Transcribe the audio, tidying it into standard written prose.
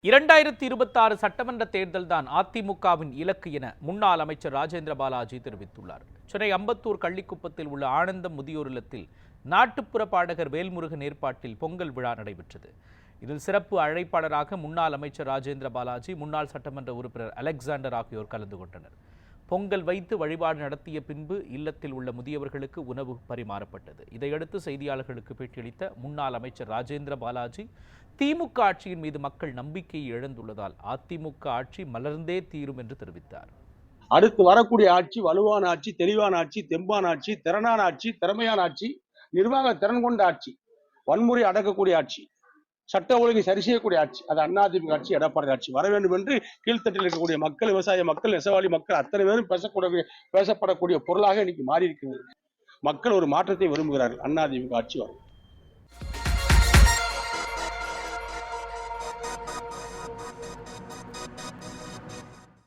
2026 சட்டமன்ற தேர்தல்தான் அதிமுகவின் இலக்கு என முன்னாள் அமைச்சர் ராஜேந்திர பாலாஜி தெரிவித்துள்ளார். சென்னை அம்பத்தூர் கள்ளிக்குப்பத்தில் உள்ள ஆனந்தம் முதியோர் இல்லத்தில் நாட்டுப்புற பாடகர் வேல்முருகன் ஏற்பாட்டில் பொங்கல் விழா நடைபெற்றது. இதில் சிறப்பு அழைப்பாளராக முன்னாள் அமைச்சர் ராஜேந்திர பாலாஜி, முன்னாள் சட்டமன்ற உறுப்பினர் அலெக்சாண்டர் ஆகியோர் கலந்து கொண்டனர். பொங்கல் வைத்து வழிபாடு நடத்திய பின்பு இல்லத்தில் உள்ள முதியவர்களுக்கு உணவு பரிமாறப்பட்டது. இதையடுத்து செய்தியாளர்களுக்கு பேட்டியளித்த முன்னாள் அமைச்சர் ராஜேந்திர பாலாஜி, திமுக ஆட்சியின் மீது மக்கள் நம்பிக்கையை இழந்துள்ளதால் அதிமுக ஆட்சி மலர்ந்தே தீரும் என்று தெரிவித்தார். அடுத்து வரக்கூடிய ஆட்சி வலுவான ஆட்சி, தெளிவான ஆட்சி, தெம்பான ஆட்சி, திறனான ஆட்சி, திறமையான ஆட்சி, நிர்வாக திறன் கொண்ட ஆட்சி, வன்முறை அடக்கக்கூடிய ஆட்சி, சட்ட ஒழுங்கை சரி செய்யக்கூடிய ஆட்சி, அது அதிமுக ஆட்சி, எடப்பாடி ஆட்சி வர வேண்டும் என்று கீழ்த்தட்டில் இருக்கக்கூடிய மக்கள், விவசாய மக்கள், நெசவாளி மக்கள் அத்தனை பேரும் பேசப்படக்கூடிய பொருளாக இன்னைக்கு மாறி இருக்கிறது. மக்கள் ஒரு மாற்றத்தை விரும்புகிறார்கள். அதிமுக ஆட்சி வரும்.